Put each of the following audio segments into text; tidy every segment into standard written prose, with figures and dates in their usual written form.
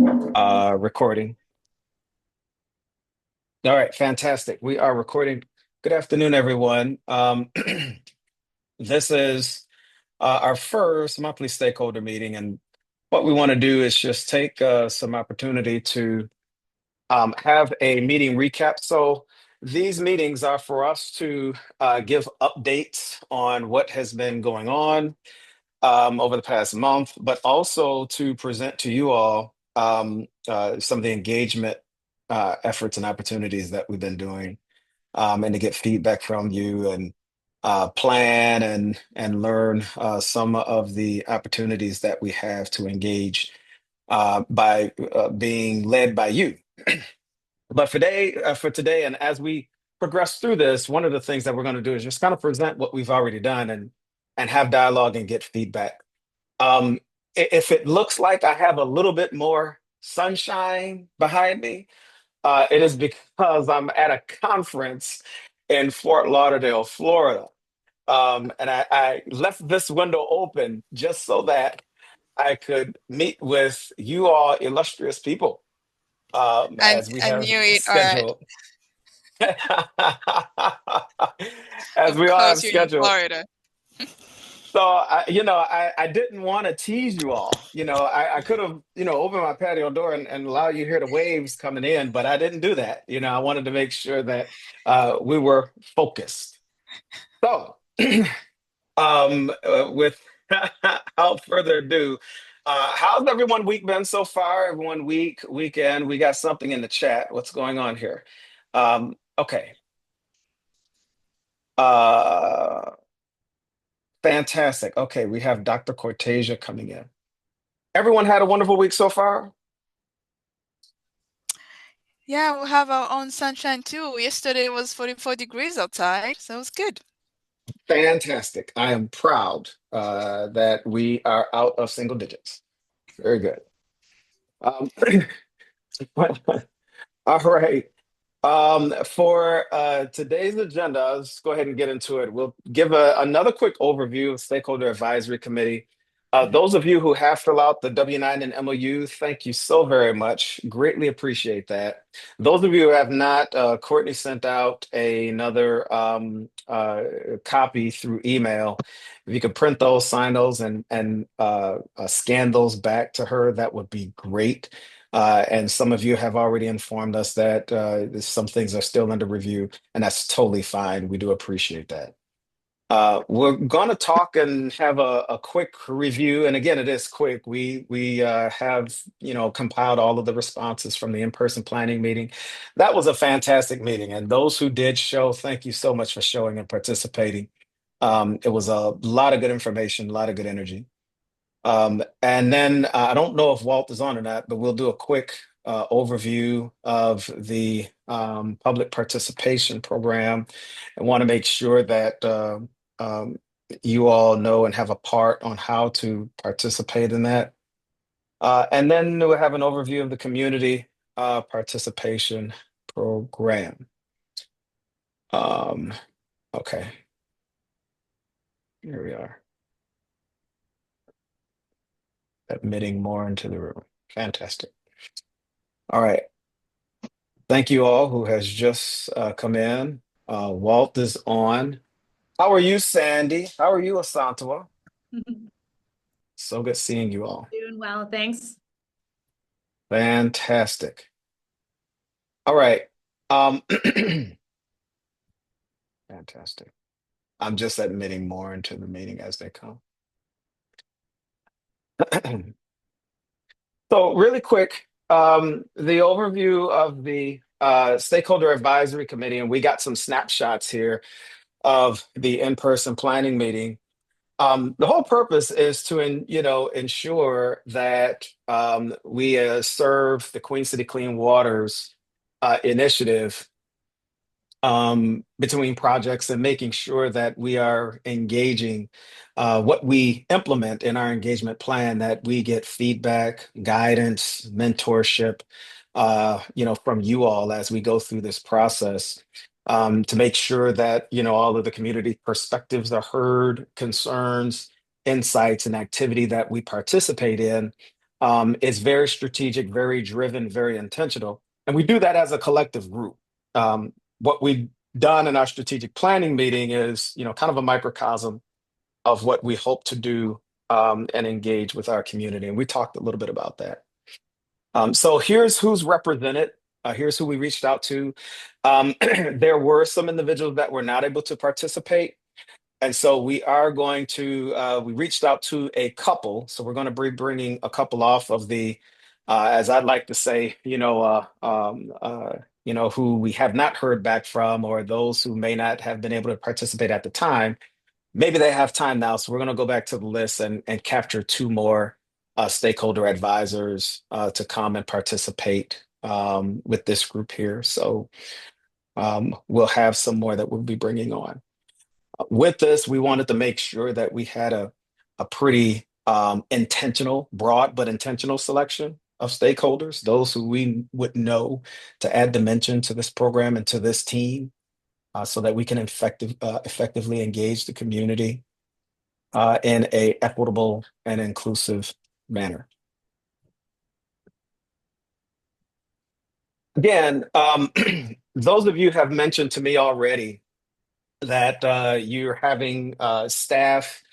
Recording. All right, fantastic. We are recording. Good afternoon, everyone. This is our first monthly stakeholder meeting, and what we want to do is just take some opportunity to have a meeting recap. So these meetings are for us to give updates on what has been going on over the past month, but also to present to you all some of the engagement efforts and opportunities that we've been doing, and to get feedback from you and plan and learn some of the opportunities that we have to engage by being led by you. But for today, and as we progress through this, one of the things that we're going to do is just kind of present what we've already done and have dialogue and get feedback. Um, if it looks like I have a little bit more sunshine behind me, it is because I'm at a conference in Fort Lauderdale, Florida. And I left this window open just so that I could meet with you all illustrious people as we I have knew it. All right. scheduled. As Of we all have course, you're in scheduled. Florida. So I didn't want to tease you all. I could have, opened my patio door and allow you to hear the waves coming in, but I didn't do that. I wanted to make sure that we were focused. So, without further ado, how's everyone week been so far? Everyone weekend? We got something in the chat. What's going on here? Okay. Uh, Fantastic. Okay, we have Dr. Cortasia coming in. Everyone had a wonderful week so far? Yeah, we have our own sunshine too. Yesterday was 44 degrees outside, so it was good. Fantastic. I am proud that we are out of single digits. Very good. Um, all right. For today's agenda, let's go ahead and get into it. We'll give another quick overview of Stakeholder Advisory Committee. Those of you who have filled out the W-9 and MOU, thank you so very much. Greatly appreciate that. Those of you who have not, Courtney sent out another copy through email. If you could print those, sign those, and scan those back to her, that would be great. And some of you have already informed us that some things are still under review, and that's totally fine. We do appreciate that. We're going to talk and have a quick review, and again, it is quick. We have compiled all of the responses from the in-person planning meeting. That was a fantastic meeting, and those who did show, thank you so much for showing and participating. It was a lot of good information, a lot of good energy. And then I don't know if Walt is on or not, but we'll do a quick overview of the public participation program. I want to make sure that um, you all know and have a part on how to participate in that. And then we'll have an overview of the community participation program. Um, okay, here we are, admitting more into the room. Fantastic. All right. Thank you all who has just come in. Walt is on. How are you, Sandy? How are you, Asantua? So good seeing you all. Doing well, thanks. Fantastic. All right. Um, fantastic. I'm just admitting more into the meeting as they come. So really quick, the overview of the Stakeholder Advisory Committee, and we got some snapshots here of the in-person planning meeting. The whole purpose is to, ensure that we serve the Queen City Clean Waters initiative between projects and making sure that we are engaging what we implement in our engagement plan, that we get feedback, guidance, mentorship, from you all as we go through this process. To make sure that all of the community perspectives are heard, concerns, insights, and activity that we participate in It's very strategic, very driven, very intentional. And we do that as a collective group. What we've done in our strategic planning meeting is, kind of a microcosm of what we hope to do and engage with our community. And we talked a little bit about that. So here's who's represented. Here's who we reached out to. There were some individuals that were not able to participate. And so we reached out to a couple. So we're going to be bringing a couple off of as I'd like to say, who we have not heard back from, or those who may not have been able to participate at the time. Maybe they have time now. So we're going to go back to the list and capture two more stakeholder advisors to come and participate with this group here. So we'll have some more that we'll be bringing on. With this, we wanted to make sure that we had a pretty intentional, broad but intentional selection of stakeholders, those who we would know to add dimension to this program and to this team, so that we can effectively engage the community in a equitable and inclusive manner. Again, those of you have mentioned to me already that you're having staff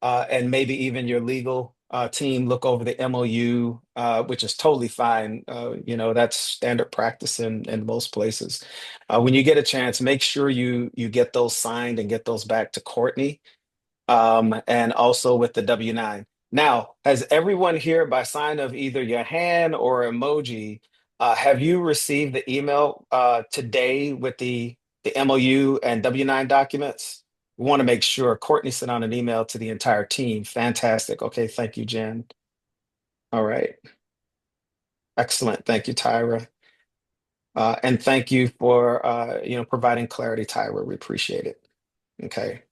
and maybe even your legal team look over the MOU, which is totally fine. That's standard practice in most places. When you get a chance, make sure you get those signed and get those back to Courtney, and also with the W-9. Now, has everyone here, by sign of either your hand or emoji, have you received the email today with the MOU and W-9 documents? We want to make sure. Courtney sent out an email to the entire team. Fantastic. Okay, thank you, Jen. All right. Excellent. Thank you, Tyra. And thank you for providing clarity, Tyra. We appreciate it. Okay.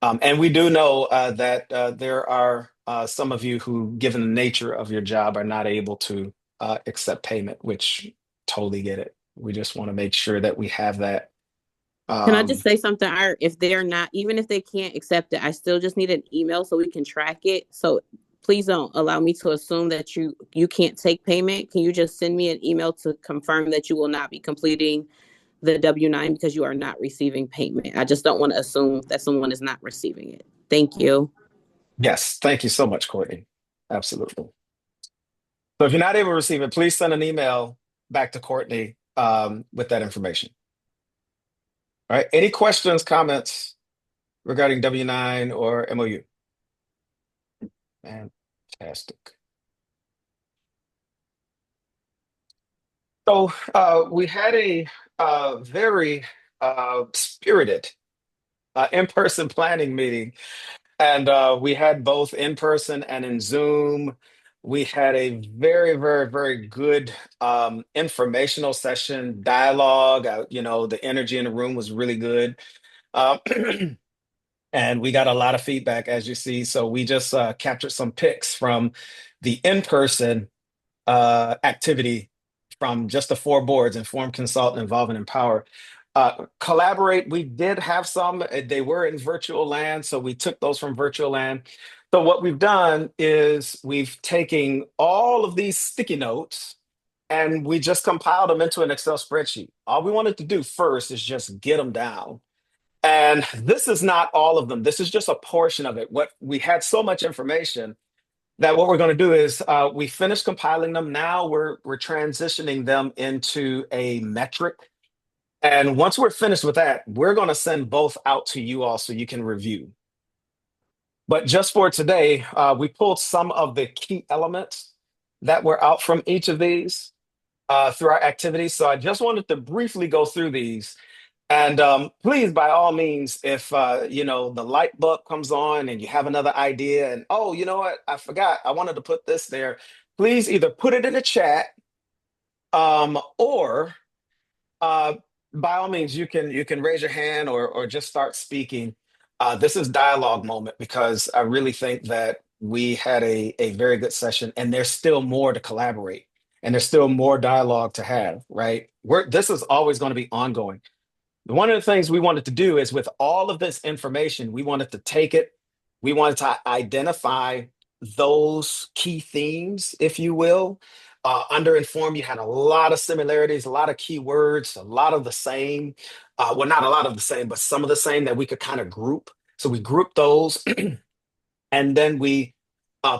And we do know that there are some of you who, given the nature of your job, are not able to accept payment, which totally get it. We just want to make sure that we have that. Can I just say something, Art? If they're not, even if they can't accept it, I still just need an email so we can track it. So please don't allow me to assume that you can't take payment. Can you just send me an email to confirm that you will not be completing the W-9 because you are not receiving payment? I just don't want to assume that someone is not receiving it. Thank you. Yes, thank you so much, Courtney. Absolutely. So if you're not able to receive it, please send an email back to Courtney with that information. All right. Any questions, comments regarding W-9 or MOU? Fantastic. So we had a very spirited in-person planning meeting, and we had both in person and in Zoom. We had a very, very, very good informational session, dialogue. The energy in the room was really good. Uh, and we got a lot of feedback, as you see. So we just captured some pics from the in-person activity from just the four boards: inform, consult, involve, and empower. Collaborate, we did have some. They were in virtual land, so we took those from virtual land. So what we've done is we've taken all of these sticky notes and we just compiled them into an Excel spreadsheet. All we wanted to do first is just get them down. And this is not all of them. This is just a portion of it. What we had so much information that what we're going to do is we finished compiling them. Now we're transitioning them into a metric. And once we're finished with that, we're going to send both out to you all so you can review. But just for today, we pulled some of the key elements that were out from each of these through our activities. So I just wanted to briefly go through these. And please, by all means, if the light bulb comes on and you have another idea, and oh, you know what, I forgot, I wanted to put this there. Please either put it in the chat, or by all means, you can raise your hand or just start speaking. This is dialogue moment because I really think that we had a very good session, and there's still more to collaborate, and there's still more dialogue to have. Right? This is always going to be ongoing. One of the things we wanted to do is with all of this information, we wanted to take it, we wanted to identify those key themes, if you will. Under Inform, you had a lot of similarities, a lot of keywords, a lot of the same. Well, not a lot of the same, but some of the same that we could kind of group. So we grouped those, and then we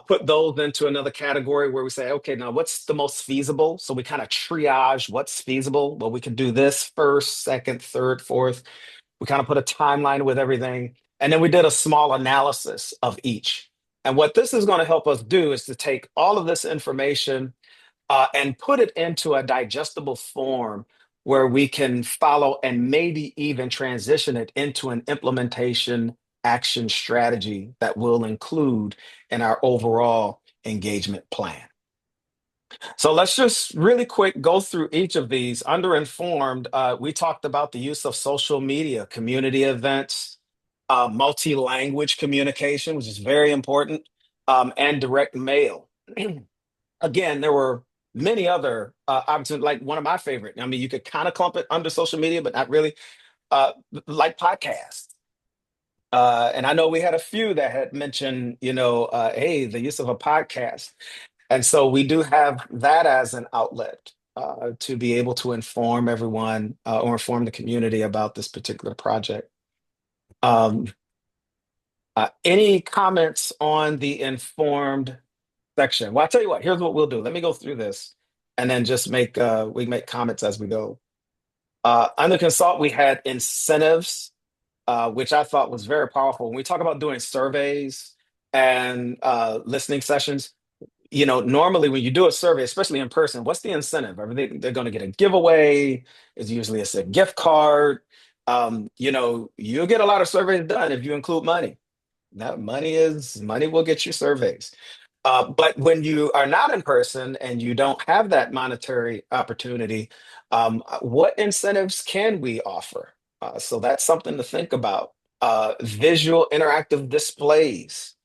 put those into another category where we say, okay, now what's the most feasible? So we kind of triage what's feasible. Well, we can do this first, second, third, fourth. We kind of put a timeline with everything. And then we did a small analysis of each. And what this is going to help us do is to take all of this information and put it into a digestible form where we can follow and maybe even transition it into an implementation action strategy that will include in our overall engagement plan. So let's just really quick go through each of these. Under Informed, we talked about the use of social media, community events, multi-language communication, which is very important, and direct mail. Again, there were many other opportunities, like one of my favorite. I mean, you could kind of clump it under social media, but not really, like podcasts. And I know we had a few that had mentioned, hey, the use of a podcast. And so we do have that as an outlet to be able to inform everyone or inform the community about this particular project. Any comments on the Informed section? Well, I'll tell you what, here's what we'll do. Let me go through this and then just we make comments as we go. Under Consult, we had incentives, which I thought was very powerful. When we talk about doing surveys and listening sessions, normally when you do a survey, especially in person, what's the incentive? They're going to get a giveaway. It's usually a gift card. You'll get a lot of surveys done if you include money. That money will get you surveys. But when you are not in person and you don't have that monetary opportunity, what incentives can we offer? So that's something to think about. Visual interactive displays,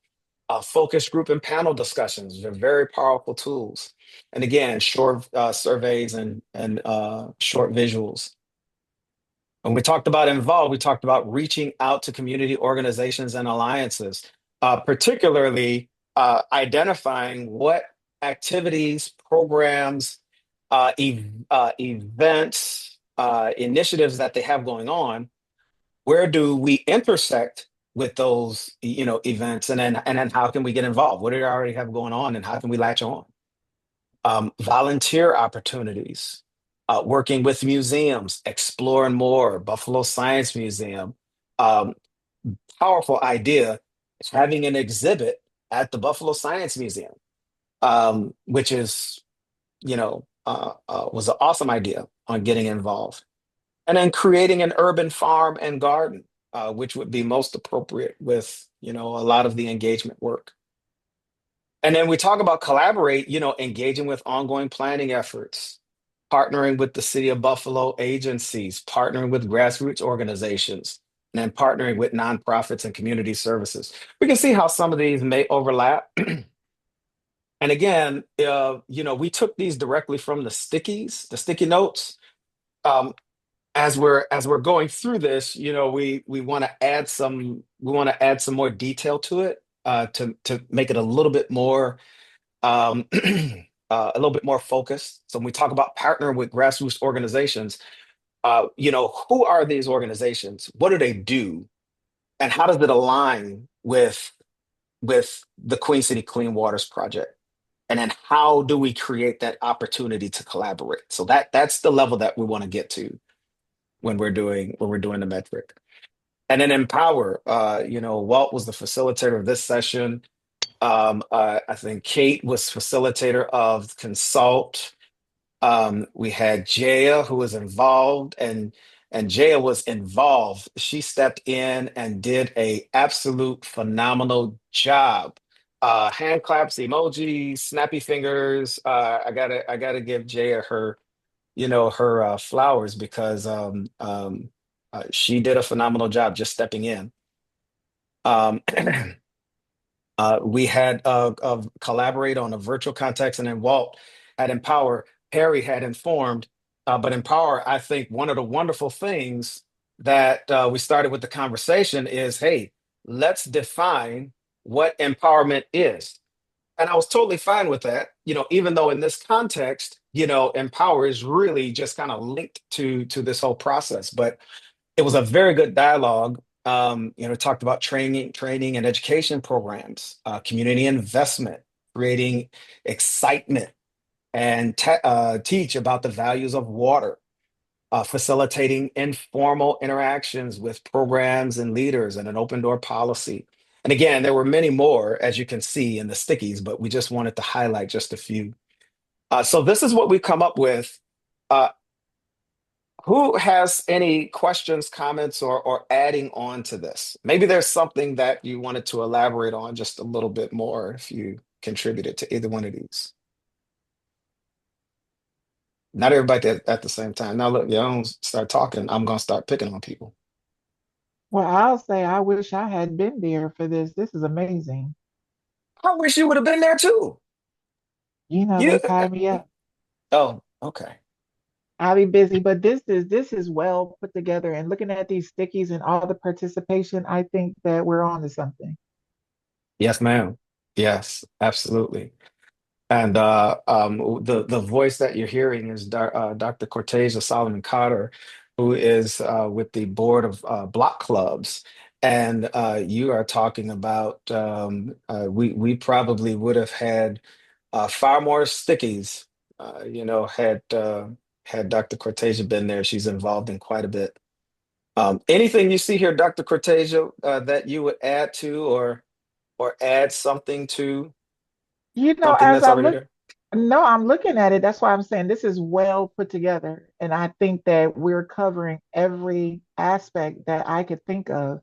focus group and panel discussions are very powerful tools. And again, short surveys and short visuals. When we talked about Involve, we talked about reaching out to community organizations and alliances, particularly identifying what activities, programs, events, initiatives that they have going on. Where do we intersect with those, events, and then how can we get involved? What do they already have going on, and how can we latch on? Volunteer opportunities, working with museums, Explore and More, Buffalo Science Museum. Um, Powerful idea, having an exhibit at the Buffalo Science Museum, which is, was an awesome idea on getting involved. And then creating an urban farm and garden, which would be most appropriate with, a lot of the engagement work. And then we talk about collaborate, engaging with ongoing planning efforts, partnering with the City of Buffalo agencies, partnering with grassroots organizations, and then partnering with nonprofits and community services. We can see how some of these may overlap. And again, we took these directly from the sticky notes. As we're going through this, we want to add some more detail to it to make it a little bit more focused. So when we talk about partnering with grassroots organizations, who are these organizations? What do they do? And how does it align with the Queen City Clean Waters Project? And then how do we create that opportunity to collaborate? So that's the level that we want to get to when we're doing the metric. And then empower. Walt was the facilitator of this session. I think Kate was facilitator of Consult. We had Jaya, who was involved, and Jaya was involved. She stepped in and did a absolute phenomenal job. Hand claps, emojis, snappy fingers. I gotta give Jaya her flowers because she did a phenomenal job just stepping in. Um, we had collaborate on a virtual context, and then Walt had Empower, Harry had Informed, but Empower, I think one of the wonderful things that we started with the conversation is, hey, let's define what empowerment is. And I was totally fine with that, even though in this context, empower is really just kind of linked to this whole process. But it was a very good dialogue. Talked about training and education programs, community investment, creating excitement, and teach about the values of water, facilitating informal interactions with programs and leaders, and an open door policy. And again, there were many more, as you can see in the stickies, but we just wanted to highlight just a few. So this is what we come up with. Uh, who has any questions, comments, or adding on to this? Maybe there's something that you wanted to elaborate on just a little bit more if you contributed to either one of these. Not everybody at the same time. Now, look, y'all don't start talking. I'm going to start picking on people. Well, I'll say I wish I had been there for this. This is amazing. I wish you would have been there too. They You, tie me up. oh, okay. I'll be busy, but this is well put together. And looking at these stickies and all the participation, I think that we're on to something. Yes, ma'am. Yes, absolutely. And the voice that you're hearing is Dr. Cortesia Solomon Cotter, who is with the board of block clubs. And you are talking about we probably would have had far more stickies, had Dr. Cortesia been there. She's involved in quite a bit. Anything you see here, Dr. Cortesia, that you would add to or add something to something As that's I already look, there? no, I'm looking at it. That's why I'm saying this is well put together. And I think that we're covering every aspect that I could think of.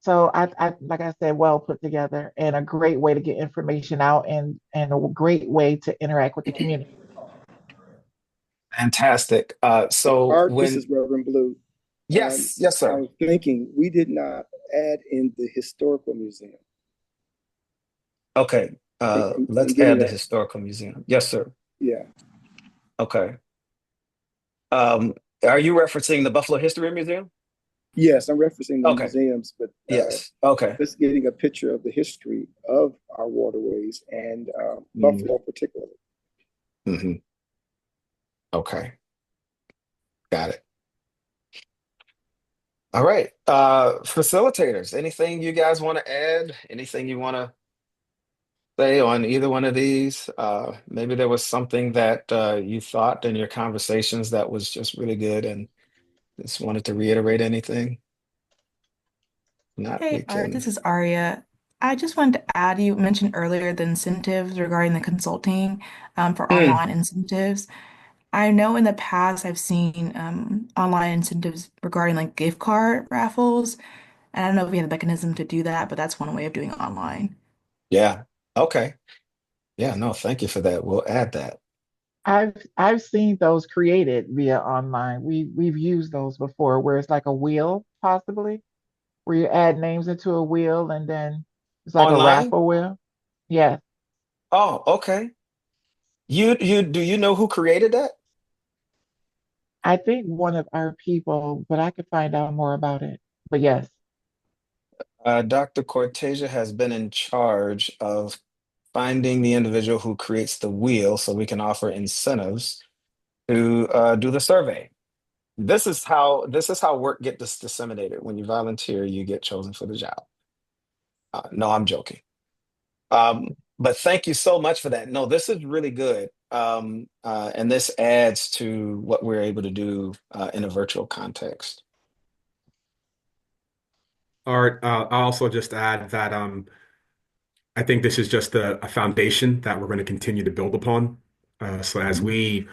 So like I said, well put together and a great way to get information out and a great way to interact with the community. Fantastic. So Art, this when is Reverend Blue. yes, yes, I sir. was thinking we did not add in the historical museum Okay. in Let's getting add the that. historical museum. Yes, sir. Yeah. Okay. Um, are you referencing the Buffalo History Museum? Yes, I'm referencing the Okay. museums, but Yes. Okay. just getting a picture of the history of our waterways and Buffalo particularly. Mm-hmm. Okay. Got it. All right. Facilitators, anything you guys want to add? Anything you want to say on either one of these? Maybe there was something that you thought in your conversations that was just really good and just wanted to reiterate anything. Not, we Hey, Art, can. this is Aria. I just wanted to add, you mentioned earlier the incentives regarding the consulting for Mm, online incentives. I know in the past I've seen online incentives regarding like gift card raffles. And I don't know if we have the mechanism to do that, but that's one way of doing it online. yeah. Okay. Yeah, no, thank you for that. We'll add that. I've seen those created via online. We've used those before where it's like a wheel, possibly, where you add names into a wheel and then it's like a Online? raffle wheel. Yes. Oh, okay. You do you know who created that? I think one of our people, but I could find out more about it. But yes, Dr. Cortesia has been in charge of finding the individual who creates the wheel so we can offer incentives to do the survey. This is how work gets disseminated. When you volunteer, you get chosen for the job. No, I'm joking. But thank you so much for that. No, this is really good. And this adds to what we're able to do in a virtual context. Art, I'll also just add that I think this is just a foundation that we're going to continue to build upon. So as Mhm. we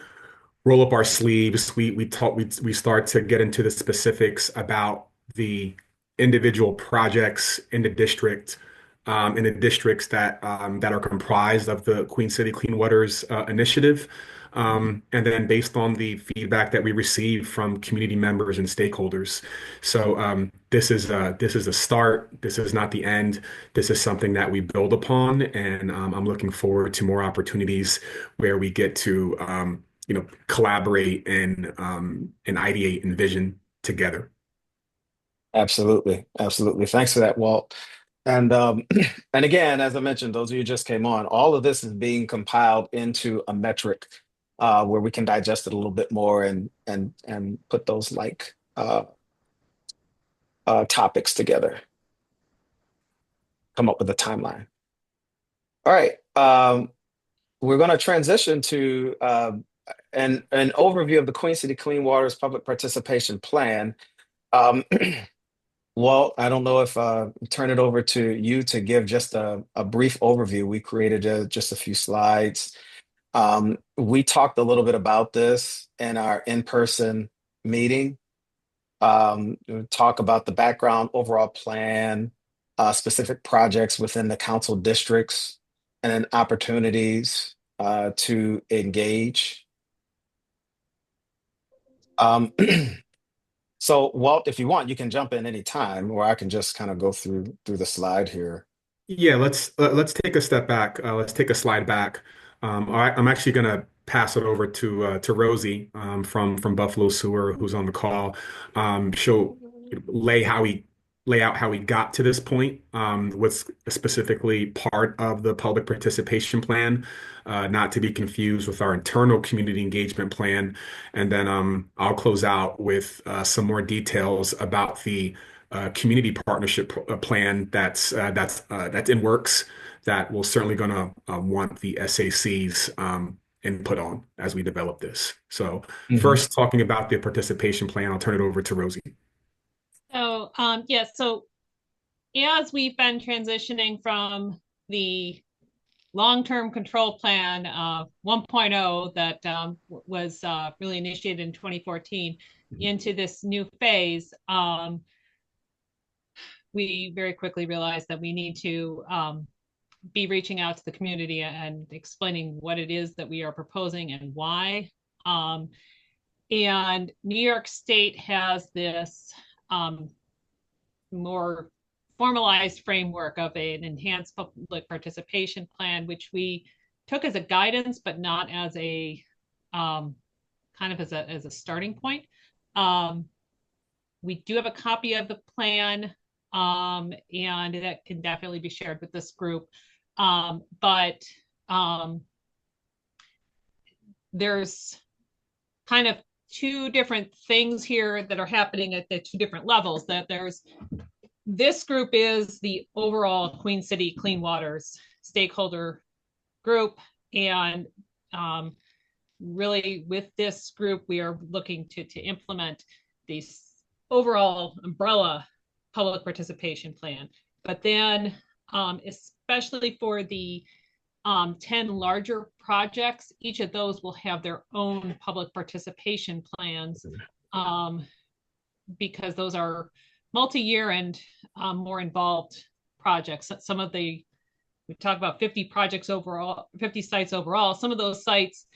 roll up our sleeves, we start to get into the specifics about the individual projects in the districts that are comprised of the Queen City Clean Waters initiative. And then based on the feedback that we receive from community members and stakeholders. So this is a start. This is not the end. This is something that we build upon, and I'm looking forward to more opportunities where we get to collaborate and ideate and vision together. Absolutely. Absolutely. Thanks for that, Walt. And and again, as I mentioned, those of you who just came on, all of this is being compiled into a metric where we can digest it a little bit more and put those topics together, come up with a timeline. All right, we're going to transition to an overview of the Queen City Clean Waters Public Participation Plan. Um, Well, I don't know if turn it over to you to give just a brief overview. We created just a few slides. We talked a little bit about this in our in-person meeting. We talk about the background, overall plan, specific projects within the council districts, and then opportunities to engage. Um, So, Walt, if you want, you can jump in any time, or I can just kind of go through the slide here. Yeah, let's take a step back. Let's take a slide back. All right, I'm actually going to pass it over to Rosie from Buffalo Sewer, who's on the call. She'll lay how we lay out how we got to this point, what's specifically part of the public participation plan, not to be confused with our internal community engagement plan. And then I'll close out with some more details about the community partnership plan that's in works that we're certainly going to want the SAC's input on as we develop this. So Hmm. first, talking about the participation plan, I'll turn it over to Rosie. So, yeah, so as we've been transitioning from the long-term control plan 1.0 that was really initiated in 2014 into this new phase, we very quickly realized that we need to be reaching out to the community and explaining what it is that we are proposing and why. And New York State has this more formalized framework of an enhanced public participation plan, which we took as a guidance, but not as a kind of as a starting point. We do have a copy of the plan, and that can definitely be shared with this group. But there's kind of two different things here that are happening at the two different levels. That there's this group is the overall Queen City Clean Waters stakeholder group, and really with this group we are looking to implement this overall umbrella public participation plan. But then especially for the 10 larger projects, each of those will have their own public participation plans, because those are multi-year and more involved projects. Some of we talk about 50 projects overall, 50 sites overall. Some of those sites,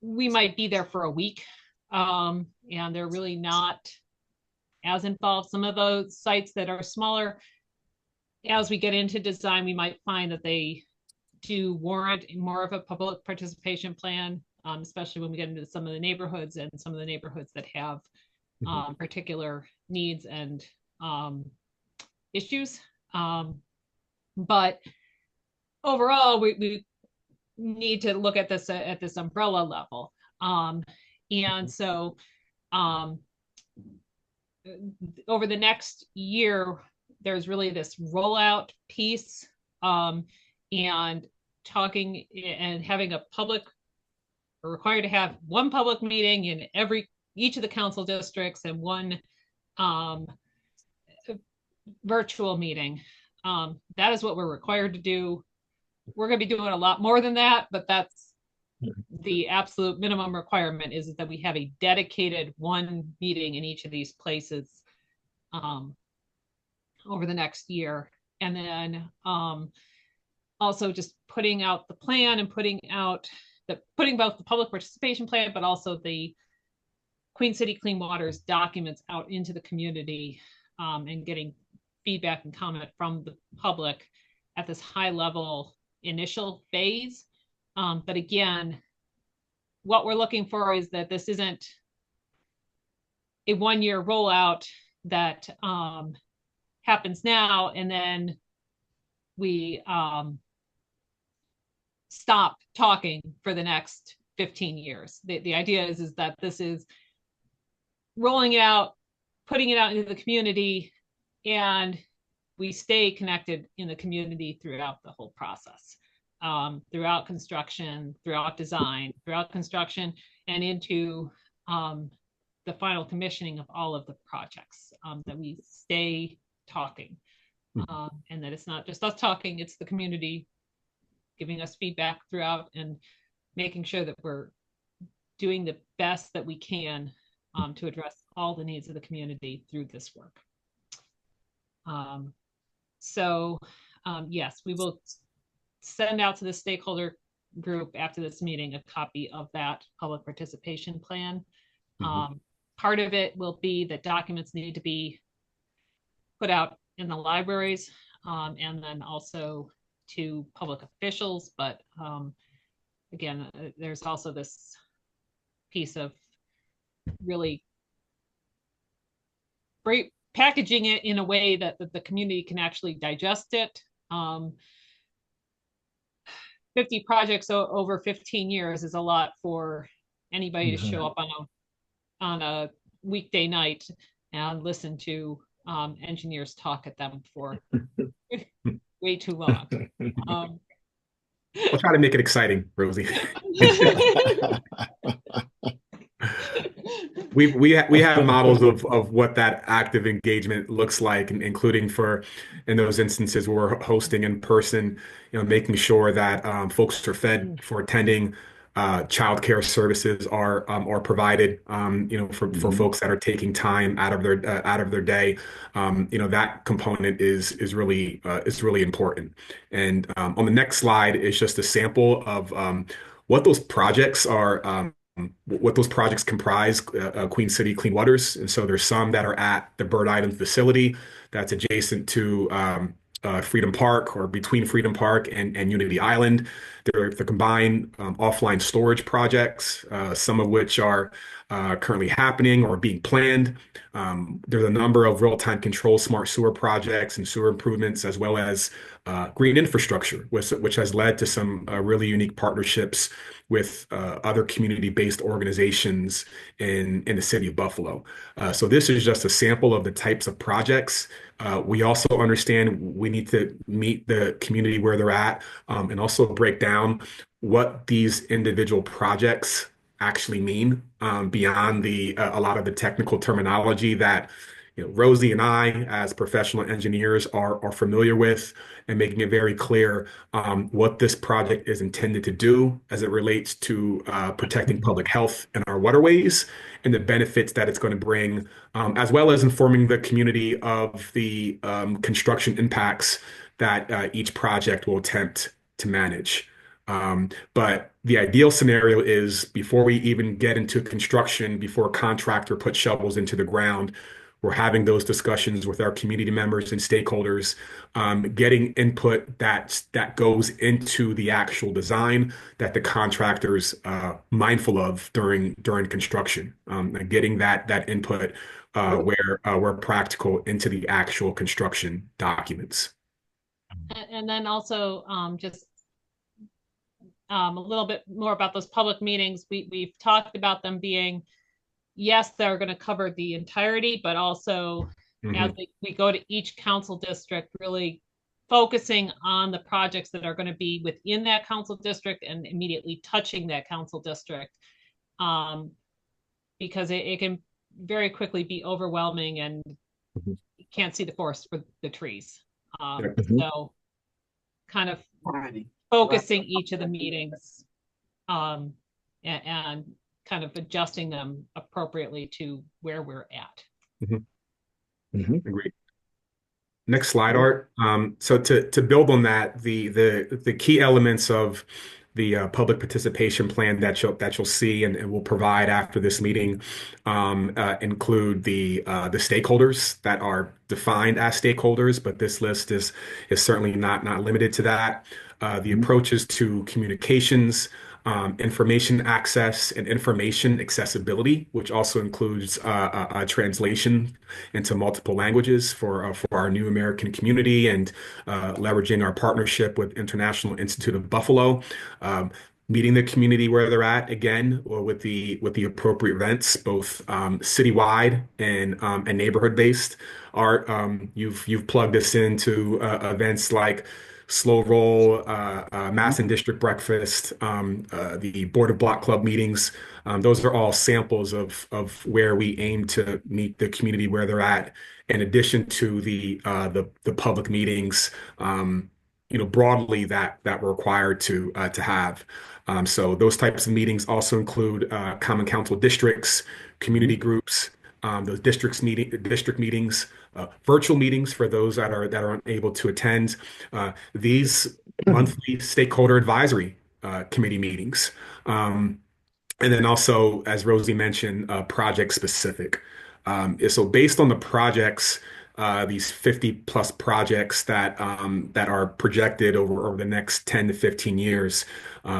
we might be there for a week, and they're really not as involved. Some of those sites that are smaller, as we get into design, we might find that they do warrant more of a public participation plan, especially when we get into some of the neighborhoods and some of the neighborhoods that have particular needs and issues. But overall, we need to look at this umbrella level. And so over the next year, there's really this rollout piece, and talking and having a public, we're required to have one public meeting in each of the council districts and one virtual meeting. That is what we're required to do. We're going to be doing a lot more than that, but that's the absolute minimum requirement, is that we have a dedicated one meeting in each of these places over the next year. And then also just putting out the plan and putting both the public participation plan, but also the Queen City Clean Waters documents out into the community, and getting feedback and comment from the public at this high level initial phase. But again, what we're looking for is that this isn't a 1-year rollout that happens now, and then we stop talking for the next 15 years. The idea is that this is rolling it out, putting it out into the community, and we stay connected in the community throughout the whole process, throughout construction, throughout design, throughout construction, and into the final commissioning of all of the projects, that we stay talking. And that it's not just us talking, it's the community giving us feedback throughout and making sure that we're doing the best that we can to address all the needs of the community through this work. Yes, we will send out to the stakeholder group after this meeting a copy of that public participation plan. Part of it will be that documents need to be put out in the libraries, and then also to public officials. But again, there's also this piece of really great packaging it in a way that the community can actually digest it. 50 projects over 15 years is a lot for anybody to show up on a weekday night and listen to engineers talk at them for way too long. I'll try to make it exciting, Rosie. We have models of what that active engagement looks like, including in those instances where we're hosting in person, making sure that folks are fed for attending. Childcare services are provided, for folks that are taking time out of their day. That component is really important. And on the next slide is just a sample of what those projects are. What those projects comprise, Queen City Clean Waters. And so there's some that are at the Bird Island facility that's adjacent to Freedom Park, or between Freedom Park and Unity Island. They're the combined offline storage projects, some of which are currently happening or being planned. There's a number of real-time control smart sewer projects and sewer improvements, as well as green infrastructure, which has led to some really unique partnerships with other community-based organizations in the city of Buffalo. So this is just a sample of the types of projects. We also understand we need to meet the community where they're at, and also break down what these individual projects actually mean, beyond a lot of the technical terminology that Rosie and I, as professional engineers, are familiar with, and making it very clear what this project is intended to do as it relates to protecting public health in our waterways, and the benefits that it's going to bring, as well as informing the community of the construction impacts that each project will attempt to manage. But the ideal scenario is, before we even get into construction, before a contractor puts shovels into the ground, we're having those discussions with our community members and stakeholders, getting input that goes into the actual design that the contractor's mindful of during construction, and getting that input where practical into the actual construction documents. And then also just a little bit more about those public meetings. We've talked about them being, yes, they're going to cover the entirety, but also as we go to each council district, really focusing on the projects that are going to be within that council district and immediately touching that council district, because it can very quickly be overwhelming and you can't see the forest for the trees. So kind of focusing each of the meetings, and kind of adjusting them appropriately to where we're at. Agreed. Next slide, Art. So to build on that, the key elements of the public participation plan that you'll see and will provide after this meeting include the stakeholders that are defined as stakeholders, but this list is certainly not limited to that. The approaches to communications, information access and information accessibility, which also includes a translation into multiple languages for our new American community, and leveraging our partnership with International Institute of Buffalo. Meeting the community where they're at again, or with the appropriate events, both citywide and neighborhood based. Art, you've plugged us into events like Slow Roll, Mass and District Breakfast, the Board of Block Club meetings. Those are all samples of where we aim to meet the community where they're at, in addition to the public meetings, broadly that we're required to have. So those types of meetings also include common council districts, community groups, those district meetings, virtual meetings for those that are unable to attend, these monthly stakeholder advisory committee meetings. And then also, as Rosie mentioned, project specific. So based on the projects, these 50 plus projects that are projected over the next 10 to 15 years,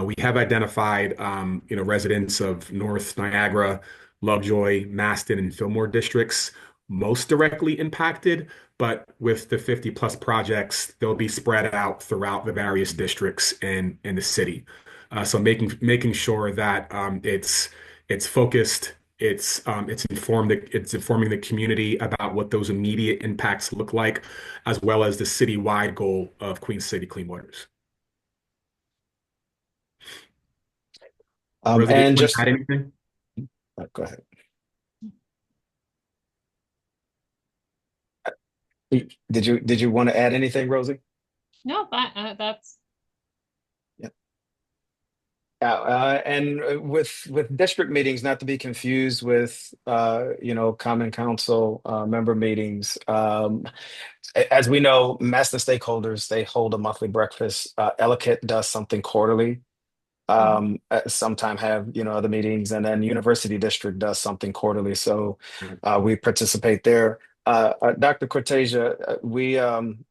we have identified residents of North Niagara, Lovejoy, Maston, and Fillmore districts most directly impacted. But with the 50 plus projects, they'll be spread out throughout the various districts in the city. So making sure that it's focused, it's informing the community about what those immediate impacts look like, as well as the citywide goal of Queen City Clean Waters. Rosie, did you And want to just add anything? go ahead. Did you want to add anything, Rosie? No, that's And with district meetings, not to be confused with common council member meetings. As we know, master stakeholders, they hold a monthly breakfast. Ellicott does something quarterly. Sometime have other meetings, and then University District does something quarterly. So we participate there. Dr. Cortesia, I'm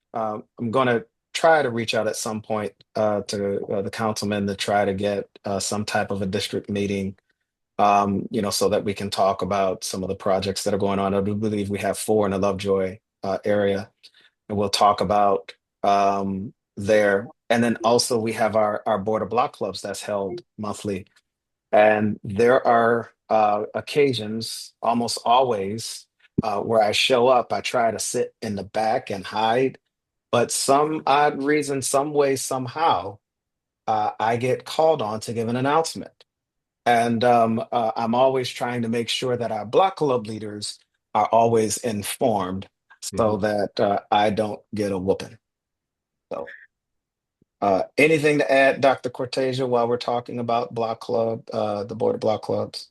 going to try to reach out at some point to the councilman to try to get some type of a district meeting, so that we can talk about some of the projects that are going on. I do believe we have 4 in the Lovejoy area, and we'll talk about there. And then also we have our Board of Block Clubs that's held monthly. And there are occasions, almost always, where I show up, I try to sit in the back and hide, but some odd reason, some way, somehow, I get called on to give an announcement. And I'm always trying to make sure that our block club leaders are always informed so that I don't get a whooping. So, anything to add, Dr. Cortesia, while we're talking about block club, the Board of Block Clubs?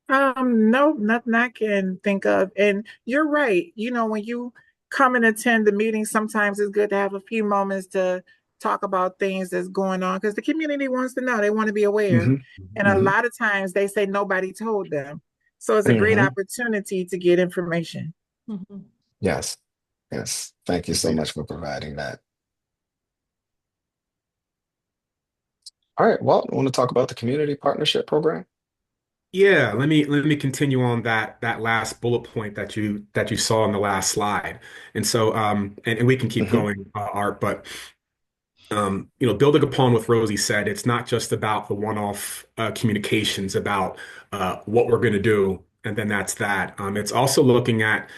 No, nothing I can think of. And you're right. When you come and attend the meeting, sometimes it's good to have a few moments to talk about things that's going on because the community wants to know. They want to be aware. Hmm. And a lot of times they say nobody told them. So it's a great Hmm. opportunity to get information. Yes. Yes. Thank you so much for providing that. All right. Well, I want to talk about the community partnership program. Yeah, let me continue on that last bullet point that you saw on the last slide. And so and we can keep Hmm. going, Art, but building upon what Rosie said, it's not just about the one-off communications about what we're going to do, and then that's that. It's also looking at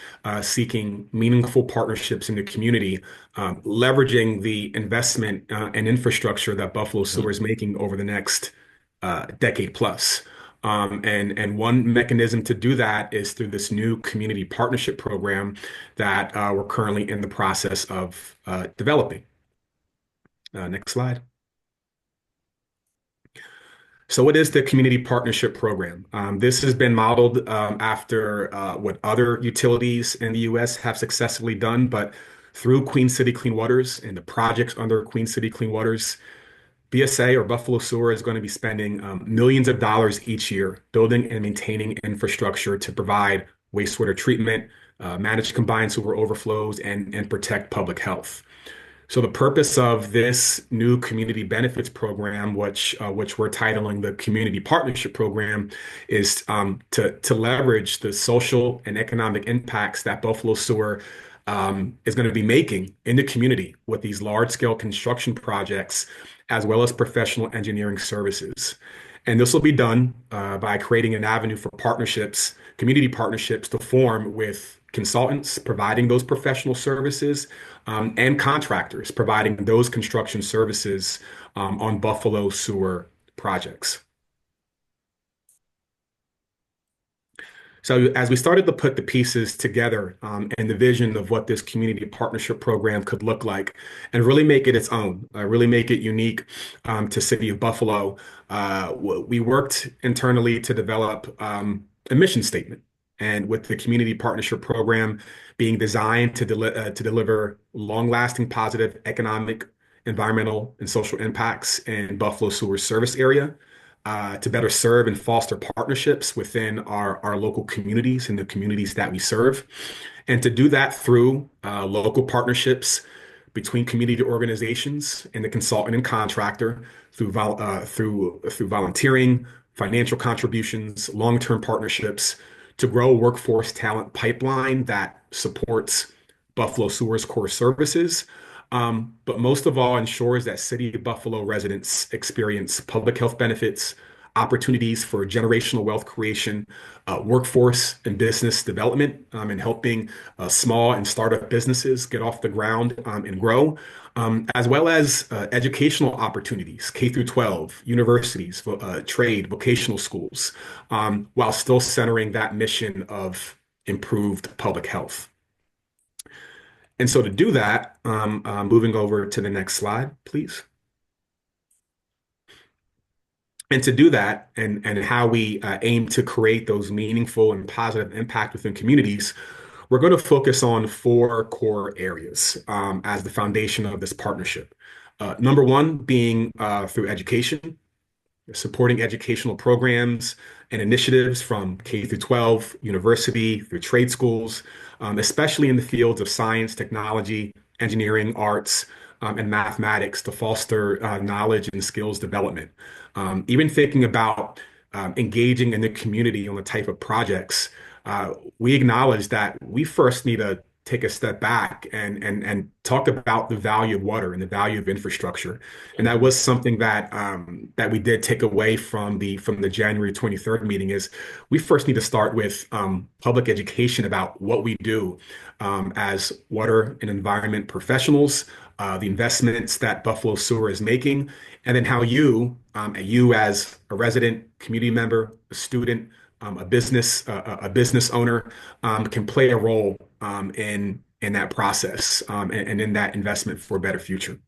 seeking meaningful partnerships in the community, leveraging the investment and infrastructure that Buffalo Sewer is making over the next decade plus. And one mechanism to do that is through this new community partnership program that we're currently in the process of developing. Next slide. So what is the community partnership program? This has been modeled after what other utilities in the US have successfully done, but through Queen City Clean Waters and the projects under Queen City Clean Waters, BSA or Buffalo Sewer is going to be spending millions of dollars each year building and maintaining infrastructure to provide wastewater treatment, manage combined sewer overflows, and protect public health. So the purpose of this new community benefits program, which we're titling the Community Partnership Program, is to leverage the social and economic impacts that Buffalo Sewer is going to be making in the community with these large scale construction projects, as well as professional engineering services. And this will be done by creating an avenue for partnerships, community partnerships to form with consultants providing those professional services and contractors providing those construction services on Buffalo sewer projects. So as we started to put the pieces together and the vision of what this community partnership program could look like and really make it its own, really make it unique to City of Buffalo, we worked internally to develop a mission statement. And with the community partnership program being designed to deliver long-lasting positive economic, environmental, and social impacts in Buffalo sewer service area, to better serve and foster partnerships within our local communities and the communities that we serve. And to do that through local partnerships between community organizations and the consultant and contractor through volunteering, financial contributions, long-term partnerships to grow a workforce talent pipeline that supports Buffalo Sewer's core services, but most of all ensures that City of Buffalo residents experience public health benefits, opportunities for generational wealth creation, workforce and business development, and helping small and startup businesses get off the ground and grow, as well as educational opportunities, K through 12, universities, trade, vocational schools, while still centering that mission of improved public health. And so to do that, moving over to the next slide, please. And to do that, and how we aim to create those meaningful and positive impact within communities, we're going to focus on four core areas as the foundation of this partnership. Number one being through education, supporting educational programs and initiatives from K through 12, university through trade schools, especially in the fields of science, technology, engineering, arts, and mathematics to foster knowledge and skills development. Even thinking about engaging in the community on the type of projects, we acknowledge that we first need to take a step back and talk about the value of water and the value of infrastructure. And that was something that that we did take away from the January 23rd meeting is we first need to start with public education about what we do as water and environment professionals, the investments that Buffalo Sewer is making, and then how you as a resident, community member, a student, a business owner can play a role in that process and in that investment for a better future.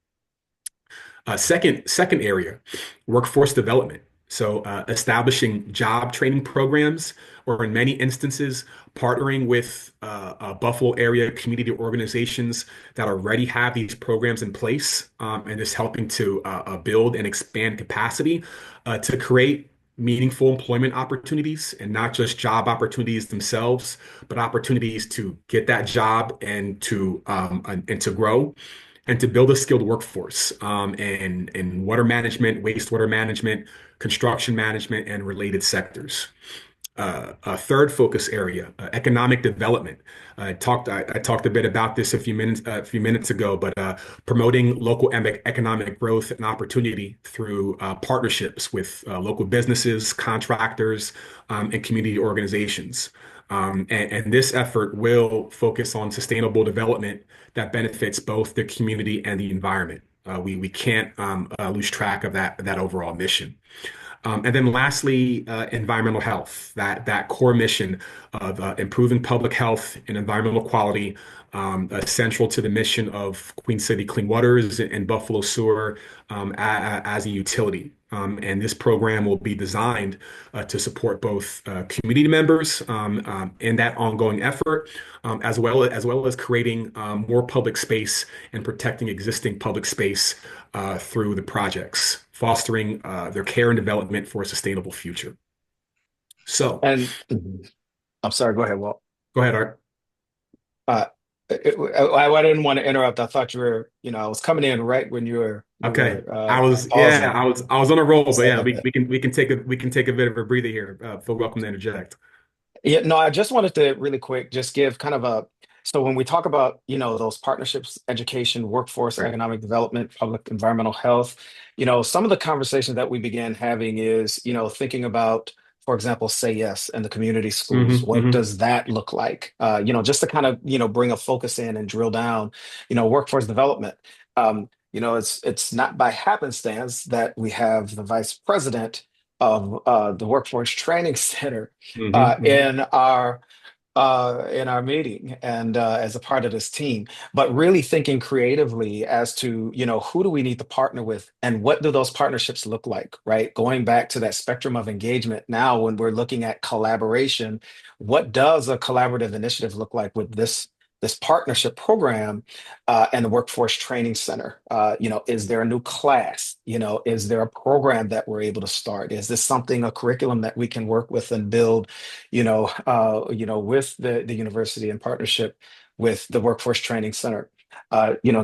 Second area, workforce development. So establishing job training programs, or in many instances, partnering with Buffalo area community organizations that already have these programs in place, and just helping to build and expand capacity to create meaningful employment opportunities, and not just job opportunities themselves, but opportunities to get that job and to grow and to build a skilled workforce in water management, wastewater management, construction management, and related sectors. A third focus area, economic development. I talked a bit about this a few minutes ago, but promoting local economic growth and opportunity through partnerships with local businesses, contractors, and community organizations. And this effort will focus on sustainable development that benefits both the community and the environment. We can't lose track of that overall mission. And then lastly, environmental health, that core mission of improving public health and environmental quality, central to the mission of Queen City Clean Waters and Buffalo Sewer as a utility. And this program will be designed to support both community members in that ongoing effort, as well as creating more public space and protecting existing public space through the projects, fostering their care and development for a sustainable future. So, And I'm sorry, go ahead, Walt. Go ahead, Art. Uh, I didn't want to interrupt. I thought you were, I was coming in right when you Okay. were Yeah, pausing. I was on a roll, but Sorry yeah, about that. we can take a bit of a breather here. Feel welcome to interject. Yeah, no, I just wanted to really quick just give kind of so when we talk about, those partnerships, education, workforce, Right. economic development, public environmental health, some of the conversations that we began having is, thinking about, for example, Say Yes and the community schools. What Hmm. does that look like? Just to kind of, bring a focus in and drill down, workforce development. It's not by happenstance that we have the vice president of the Workforce Training Center Hmm. in our meeting and as a part of this team, but really thinking creatively as to, who do we need to partner with and what do those partnerships look like, right? Going back to that spectrum of engagement now when we're looking at collaboration, what does a collaborative initiative look like with this partnership program and the Workforce Training Center? Is there a new class? Is there a program that we're able to start? Is this something, a curriculum that we can work with and build, with the university in partnership with the Workforce Training Center?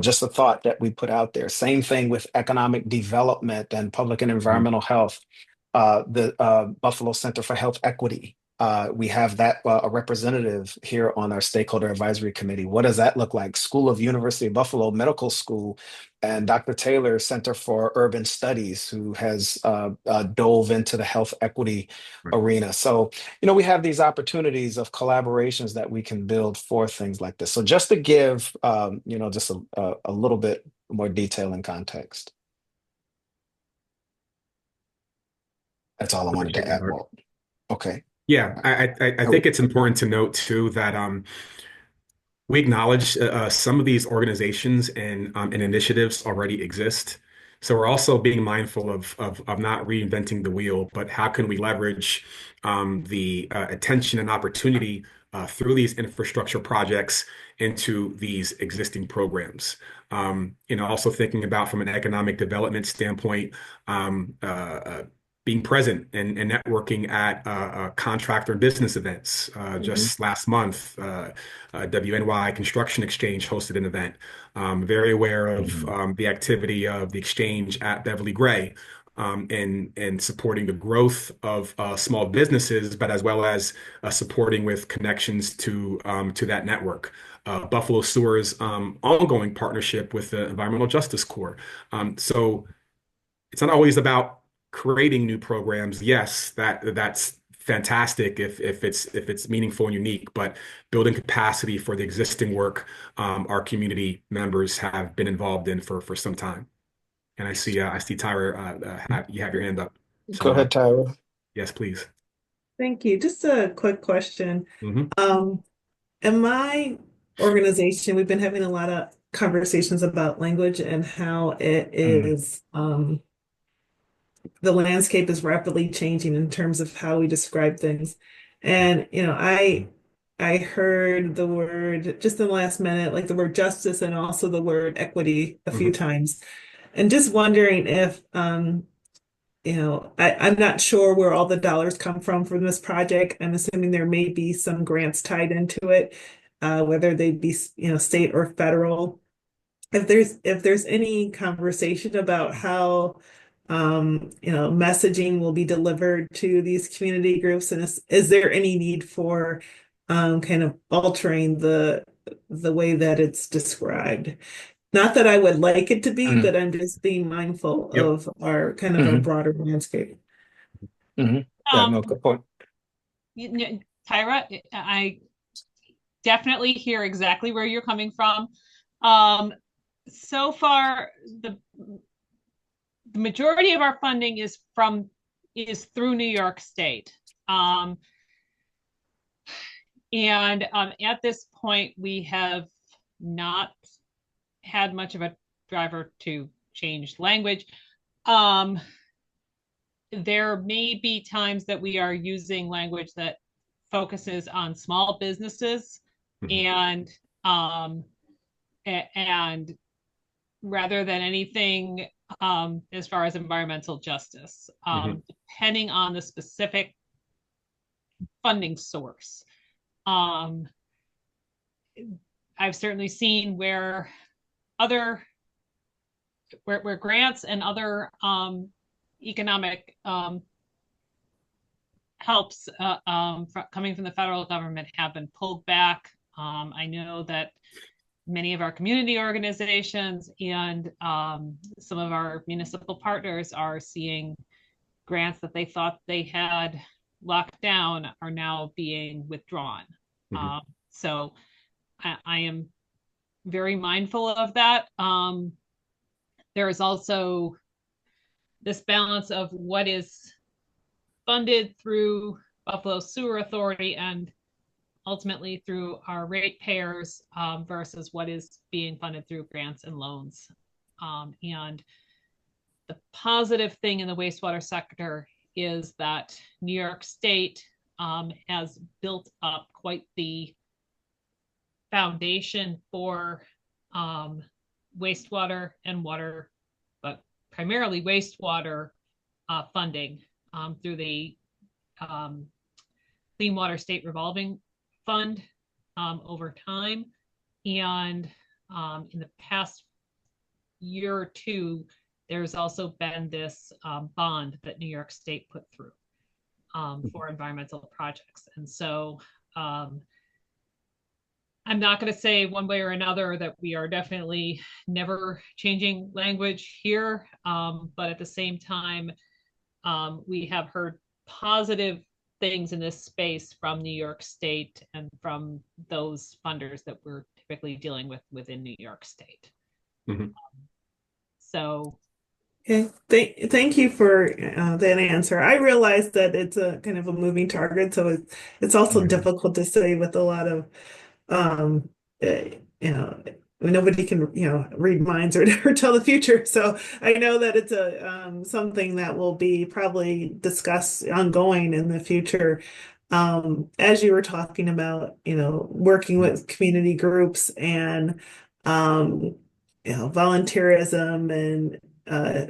Just a thought that we put out there. Same thing with economic development and public and environmental health. The Buffalo Center for Health Equity. We have that a representative here on our stakeholder advisory committee. What does that look like? School of University of Buffalo Medical School and Dr. Taylor Center for Urban Studies, who has dove into the health equity Right. arena. So, we have these opportunities of collaborations that we can build for things like this. So just to give, just a little bit more detail and context. That's all I wanted Appreciate to that, add, Art. Walt. Okay. Yeah, I Are we- think it's important to note too that we acknowledge some of these organizations and initiatives already exist. So we're also being mindful of not reinventing the wheel, but how can we leverage the attention and opportunity through these infrastructure projects into these existing programs. Also thinking about from an economic development standpoint, being present and networking at contractor business events. Mhm. Just last month, WNY Construction Exchange hosted an event. Very aware of Mhm. the activity of the exchange at Beverly Gray, and supporting the growth of small businesses, but as well as supporting with connections to that network. Buffalo Sewer's ongoing partnership with the Environmental Justice Corps. So it's not always about creating new programs. Yes, that's fantastic if it's meaningful and unique, but building capacity for the existing work our community members have been involved in for some time. And I see Tyra, you have your hand up. Go So ahead, Tyra. yes, please. Thank you. Just a quick question. Hmm. In my organization, we've been having a lot of conversations about language and how it Mm. is, the landscape is rapidly changing in terms of how we describe things. And, I heard the word just in the last minute, like the word justice and also the word equity a few Hmm. times. And just wondering if, I'm not sure where all the dollars come from this project. I'm assuming there may be some grants tied into it, whether they be, state or federal. If there's any conversation about how, messaging will be delivered to these community groups, and is there any need for kind of altering the way that it's described? Not that I would like it to be, Mm. but I'm just being mindful Yep. of our kind of our Hmm. broader landscape. Hmm. Yeah, Um, no, good point. Tyra, I definitely hear exactly where you're coming from. Um, so far, the majority of our funding is through New York State. Um, and at this point, we have not had much of a driver to change language. Um, there may be times that we are using language that focuses on small businesses Mhm. and and rather than anything as far as environmental justice, Mhm. depending on the specific funding source. Um, I've certainly seen where other where grants and other economic helps coming from the federal government have been pulled back. I know that many of our community organizations and some of our municipal partners are seeing grants that they thought they had locked down are now being withdrawn. So I am very mindful of that. There is also this balance of what is funded through Buffalo Sewer Authority and ultimately through our ratepayers versus what is being funded through grants and loans. And the positive thing in the wastewater sector is that New York State has built up quite the foundation for wastewater and water, but primarily wastewater funding through the Clean Water State Revolving Fund over time. And in the past year or two, there's also been this bond that New York State put through for environmental projects. And so I'm not going to say one way or another that we are definitely never changing language here, but at the same time, we have heard positive things in this space from New York State and from those funders that we're typically dealing with within New York State. So Okay, thank you for that answer. I realize that it's a kind of a moving target, so it's also difficult to say with a lot of um, nobody can read minds or, or tell the future. So I know that it's a something that will be probably discussed ongoing in the future. As you were talking about, working with community groups and volunteerism and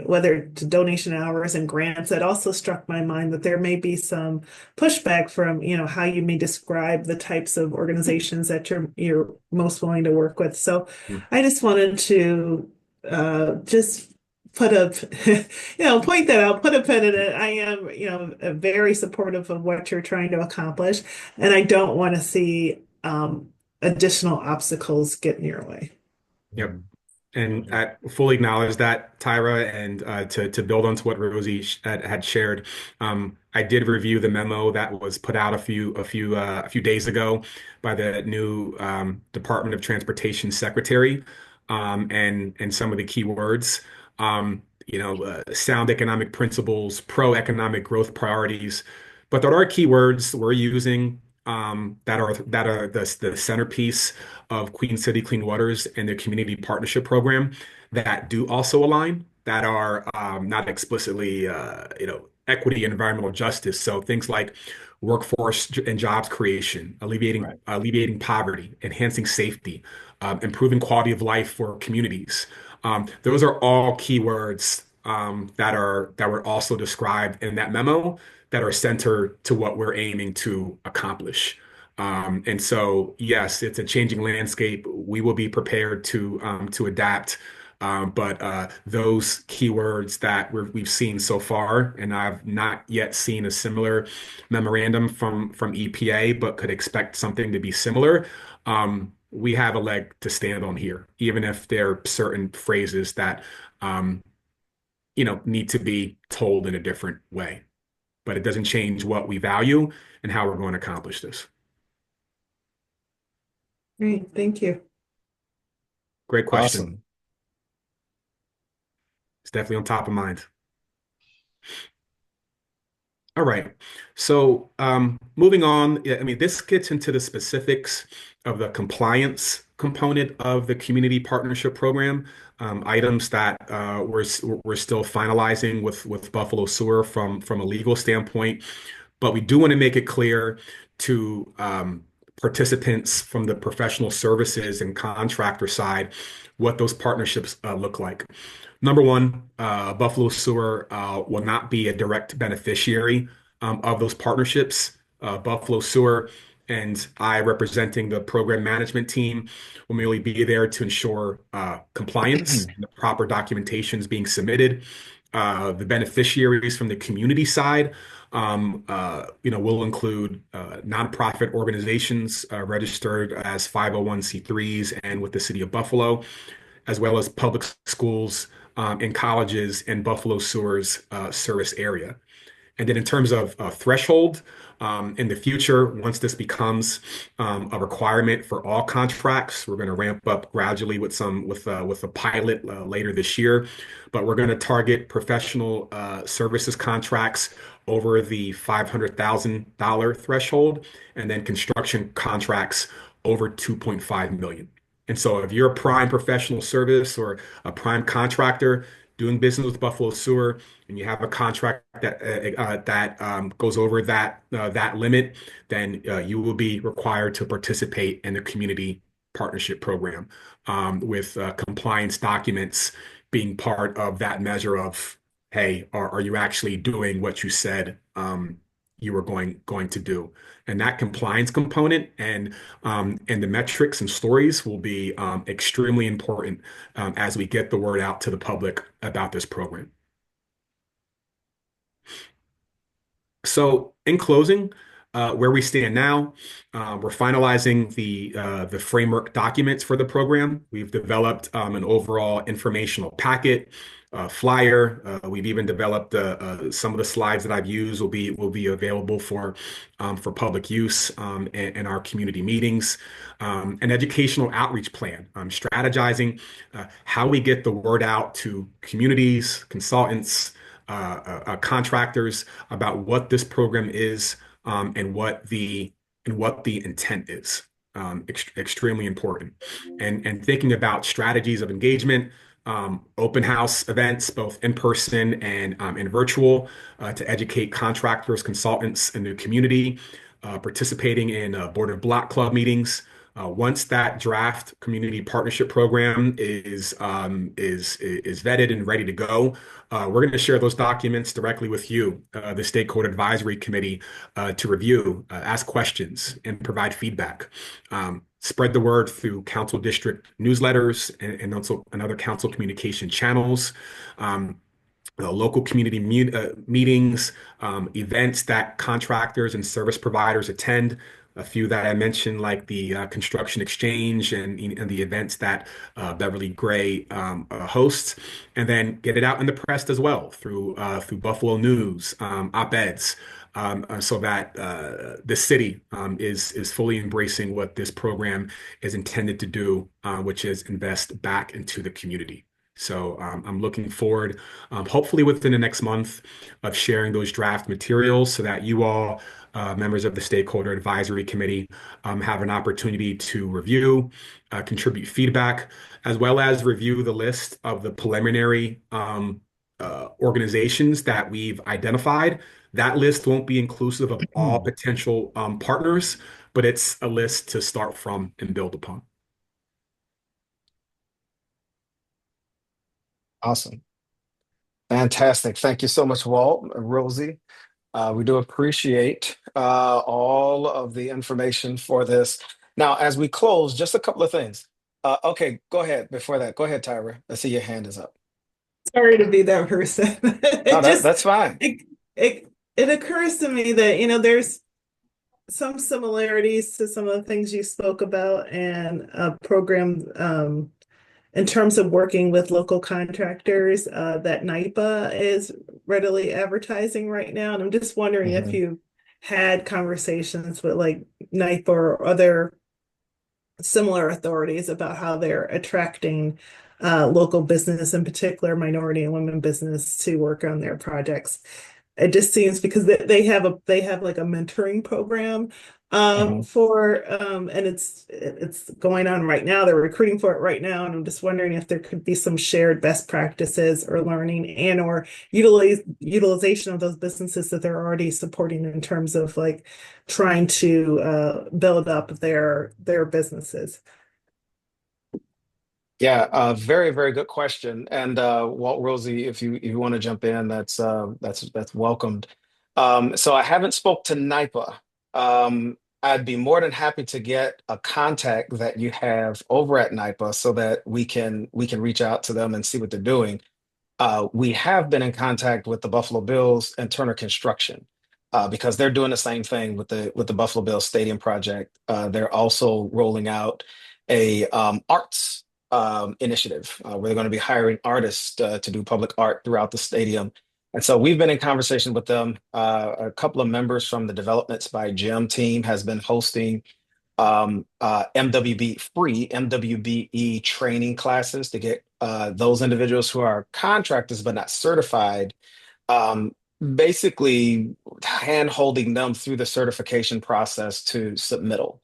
whether to donation hours and grants, it also struck my mind that there may be some pushback from, how you may describe the types of organizations that you're most willing to work with. So I just wanted to just put a, point that out, put a pin in it. I am, very supportive of what you're trying to accomplish, and I don't want to see additional obstacles get in your way. Yep. And I fully acknowledge that, Tyra, and to build on to what Rosie had shared, I did review the memo that was put out a few days ago by the new Department of Transportation Secretary, and some of the key words, sound economic principles, pro-economic growth priorities, but there are key words we're using that are the centerpiece of Queen City Clean Waters and their community partnership program that do also align, that are not explicitly equity and environmental justice. So things like workforce and jobs creation, alleviating poverty, enhancing safety, improving quality of life for communities. Those are all keywords that were also described in that memo that are centered to what we're aiming to accomplish. And so, yes, it's a changing landscape. We will be prepared to adapt. But those keywords that we've seen so far, and I've not yet seen a similar memorandum from EPA, but could expect something to be similar. We have a leg to stand on here, even if there are certain phrases that need to be told in a different way. But it doesn't change what we value and how we're going to accomplish this. Great, thank you. Great question. Awesome. It's definitely on top of mind. All right. So moving on, I mean, this gets into the specifics of the compliance component of the community partnership program, items that we're still finalizing with Buffalo Sewer from a legal standpoint. But we do want to make it clear to participants from the professional services and contractor side what those partnerships look like. Number one, Buffalo Sewer will not be a direct beneficiary of those partnerships. Buffalo Sewer and I, representing the program management team, will merely be there to ensure compliance and the proper documentation is being submitted. The beneficiaries from the community side, will include nonprofit organizations registered as 501(c)(3)s and with the City of Buffalo, as well as public schools and colleges in Buffalo Sewer's service area. And then in terms of threshold, in the future, once this becomes a requirement for all contracts, we're going to ramp up gradually with a pilot later this year. But we're going to target professional services contracts over the $500,000 threshold, and then construction contracts over 2.5 million. And so if you're a prime professional service or a prime contractor doing business with Buffalo Sewer, and you have a contract that goes over that limit, then you will be required to participate in the community partnership program, with compliance documents being part of that measure of, hey, are you actually doing what you said you were going to do? And that compliance component and the metrics and stories will be extremely important as we get the word out to the public about this program. So in closing, where we stand now, we're finalizing the framework documents for the program. We've developed an overall informational packet, flyer. We've even developed some of the slides that I've used will be available for public use in our community meetings. An educational outreach plan, strategizing how we get the word out to communities, consultants, contractors about what this program is, and what the intent is. Extremely important. And thinking about strategies of engagement, open house events, both in person and virtual, to educate contractors, consultants in the community, participating in Board of Block Club meetings. Once that draft community partnership program is vetted and ready to go, we're going to share those documents directly with you, the Stakeholder Advisory Committee, to review, ask questions, and provide feedback. Spread the word through council district newsletters and also other council communication channels. Local community meetings, events that contractors and service providers attend. A few that I mentioned, like the construction exchange and the events that Beverly Gray hosts, and then get it out in the press as well through Buffalo News, op-eds, so that the city is fully embracing what this program is intended to do, which is invest back into the community. So I'm looking forward, hopefully within the next month, of sharing those draft materials so that you all, members of the Stakeholder Advisory Committee, have an opportunity to review, contribute feedback, as well as review the list of the preliminary organizations that we've identified. That list won't be inclusive of all potential partners, but it's a list to start from and build upon. Awesome. Fantastic. Thank you so much, Walt, Rosie. We do appreciate all of the information for this. Now, as we close, just a couple of things. Okay, go ahead. Before that, go ahead, Tyra. I see your hand is up. Sorry to be that person. No, that's fine. It occurs to me that, there's some similarities to some of the things you spoke about and a program in terms of working with local contractors that NYPA is readily advertising right now. And I'm just wondering if you had conversations with like NYPA or other similar authorities about how they're attracting local business, in particular minority and women business, to work on their projects. It just seems because they have like a mentoring program for and it's going on right now. They're recruiting for it right now, and I'm just wondering if there could be some shared best practices or learning and or utilization of those businesses that they're already supporting in terms of like trying to build up their businesses. Yeah, very, very good question. And Walt, Rosie, if you want to jump in, that's welcomed. So I haven't spoke to NYPA. I'd be more than happy to get a contact that you have over at NIPA so that we can reach out to them and see what they're doing. We have been in contact with the Buffalo Bills and Turner Construction because they're doing the same thing with the Buffalo Bills Stadium project. They're also rolling out a arts initiative where they're going to be hiring artists to do public art throughout the stadium. And so we've been in conversation with them. A couple of members from the Developments by Jim team has been hosting free MWBE training classes to get those individuals who are contractors but not certified, um, basically hand holding them through the certification process to submittal.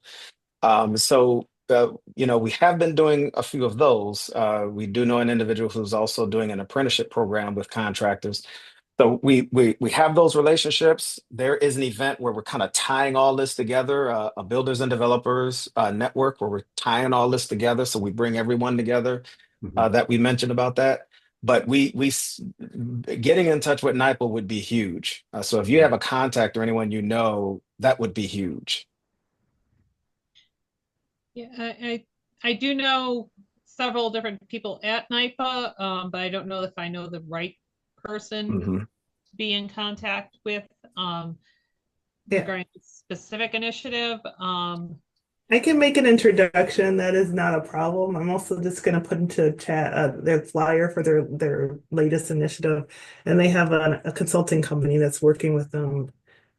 We have been doing a few of those. We do know an individual who's also doing an apprenticeship program with contractors. So we have those relationships. There is an event where we're kind of tying all this together, a builders and developers network where we're tying all this together. So we bring everyone together that we mentioned about that. But getting in touch with NIPA would be huge. So if you have a contact or anyone you know, that would be huge. Yeah, I do know several different people at NIPA, but I don't know if I know the right person to be in contact with regarding a specific initiative. I can make an introduction. That is not a problem. I'm also just going to put into chat their flyer for their latest initiative, and they have a consulting company that's working with them,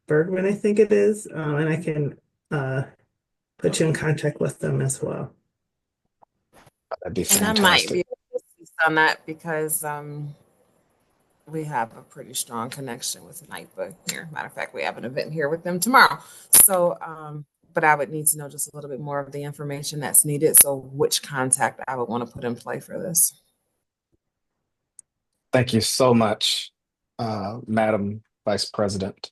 Bergman, I think it is, and I can put you in contact with them as well. That'd be And I might be fantastic. able to assist on that because we have a pretty strong connection with NIPA here. Matter of fact, we have an event here with them tomorrow. So, but I would need to know just a little bit more of the information that's needed. So which contact I would want to put in play for this. Thank you so much, Madam Vice President.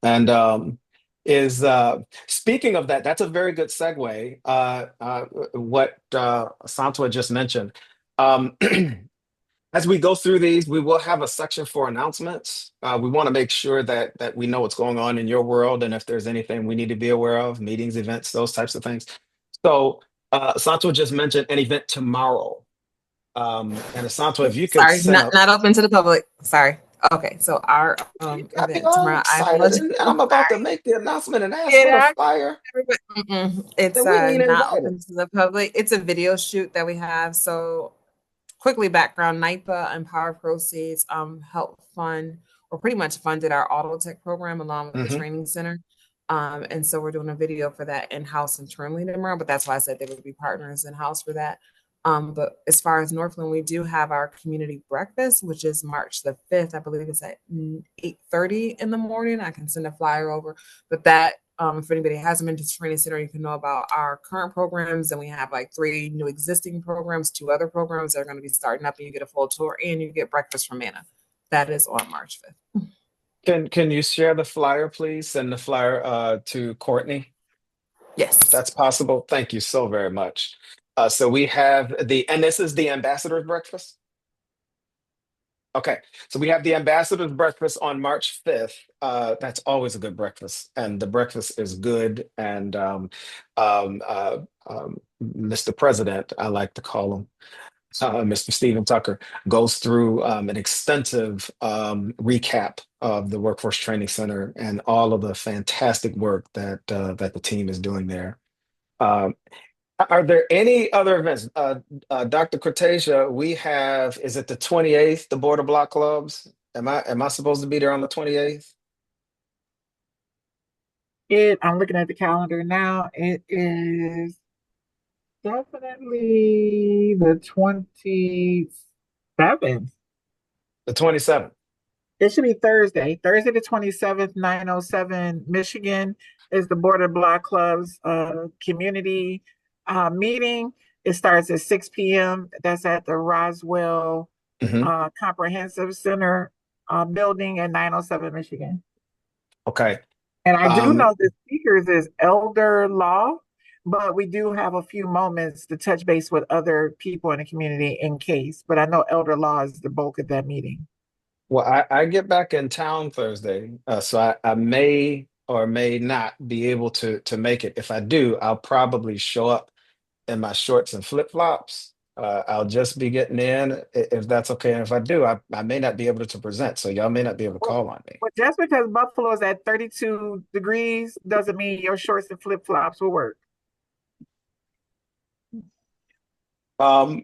And is speaking of that, that's a very good segue. What Santua just mentioned. As we go through these, we will have a section for announcements. We want to make sure that we know what's going on in your world and if there's anything we need to be aware of, meetings, events, those types of things. So Santua just mentioned an event tomorrow. And Santua, if you could Sorry, send not open to the public. Sorry. Okay, so our you got me event all tomorrow. excited, and I'm about to make the announcement and ask for the flyer. It's Then we ain't not invited. open to the public. It's a video shoot that we have. So quickly background, NIPA and Power Proceeds help fund or pretty much funded our auto tech program along with the training center. And so we're doing a video for that in-house internally tomorrow, but that's why I said they would be partners in-house for that. But as far as Northland, we do have our community breakfast, which is March the 5th. I believe it's at 8:30 in the morning. I can send a flyer over, but that if anybody hasn't been to the training center, you can know about our current programs. And we have like 3 new existing programs, 2 other programs that are going to be starting up, and you get a full tour and you get breakfast from Manna. That is on March 5th. Can you share the flyer, please? Send the flyer to Courtney. Yes. If that's possible. Thank you so very much. So we have and this is the ambassador's breakfast. Okay, so we have the ambassador's breakfast on March 5th. That's always a good breakfast, and the breakfast is good. And Mr. President, I like to call him, Mr. Stephen Tucker, goes through an extensive recap of the Workforce Training Center and all of the fantastic work that the team is doing there. Are there any other events? Dr. Cortasia, we have, is it the 28th, the Border Block Clubs? Am I supposed to be there on the 28th? I'm looking at the calendar now. It is definitely the 27th. The 27th. It should be Thursday. Thursday the 27th, 907 Michigan is the Border Block Club's community meeting. It starts at 6 p.m. That's at the Roswell Comprehensive Center building at 907 Michigan. Okay. And I do know the speakers is Elder Law, but we do have a few moments to touch base with other people in the community in case. But I know Elder Law is the bulk of that meeting. Well, I get back in town Thursday, so I may or may not be able to make it. If I do, I'll probably show up in my shorts and flip-flops. I'll just be getting in if that's okay. And if I do, I may not be able to present. So y'all may not be able to call on me. But just because Buffalo is at 32 degrees doesn't mean your shorts and flip-flops will work. All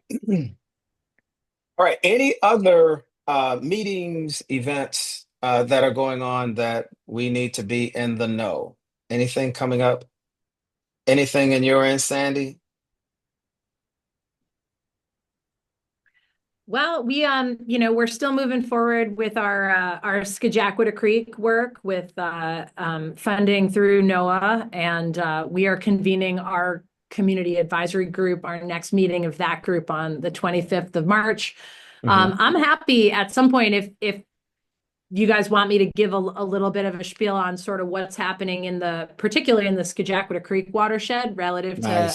right. Any other meetings, events that are going on that we need to be in the know? Anything coming up? Anything in your end, Sandy? Well, we're still moving forward with our Skajakwita Creek work with funding through NOAA, and we are convening our community advisory group, our next meeting of that group on the 25th of March. I'm happy at some point if you guys want me to give a little bit of a spiel on sort of what's happening particularly in the Skajakwita Creek watershed relative to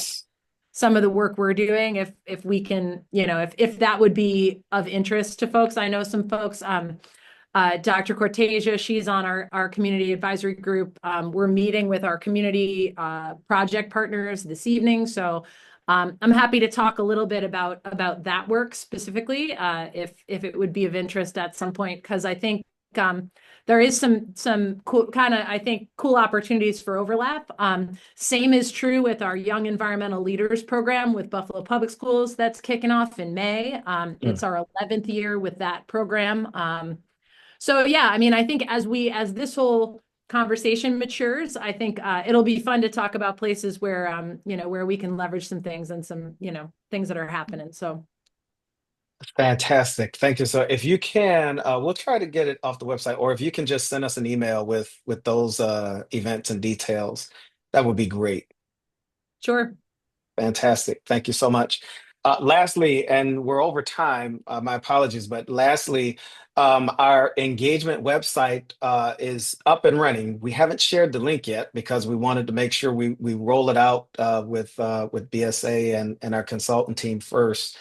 some of the work we're doing, if we can, if that would be of interest to folks. I know some folks, Dr. Cortesia, she's on our community advisory group. We're meeting with our community project partners this evening. So I'm happy to talk a little bit about that work specifically, if it would be of interest at some point, because I think there is some cool I think cool opportunities for overlap. Same is true with our Young Environmental Leaders program with Buffalo Public Schools that's kicking off in May. It's our 11th year with that program. So yeah, I mean, I think as this whole conversation matures, I think it'll be fun to talk about places where where we can leverage some things and some things that are happening. So. Fantastic. Thank you. So if you can, we'll try to get it off the website, or if you can just send us an email with those events and details, that would be great. Sure. Fantastic. Thank you so much. Lastly, and we're over time, my apologies, but lastly, our engagement website is up and running. We haven't shared the link yet because we wanted to make sure we roll it out with BSA and our consultant team first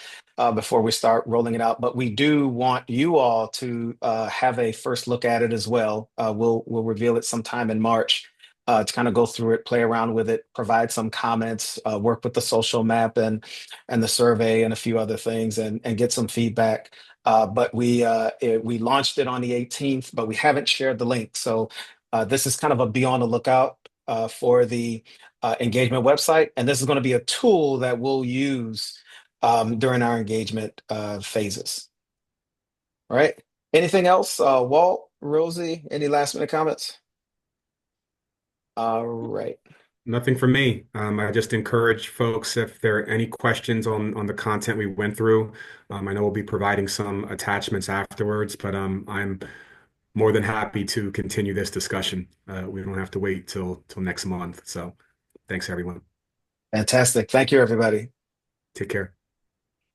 before we start rolling it out. But we do want you all to have a first look at it as well. We'll reveal it sometime in March. To kind of go through it, play around with it, provide some comments, work with the social map and the survey and a few other things, and get some feedback. But we launched it on the 18th, but we haven't shared the link. So this is kind of a be on the lookout for the engagement website, and this is going to be a tool that we'll use during our engagement phases. All right. Anything else, Walt, Rosie? Any last minute comments? All right. Nothing from me. I just encourage folks, if there are any questions on the content we went through, I know we'll be providing some attachments afterwards, but I'm more than happy to continue this discussion. We don't have to wait till next month. So thanks, everyone. Fantastic. Thank you, everybody. Take care.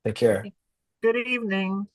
Take care. Good evening.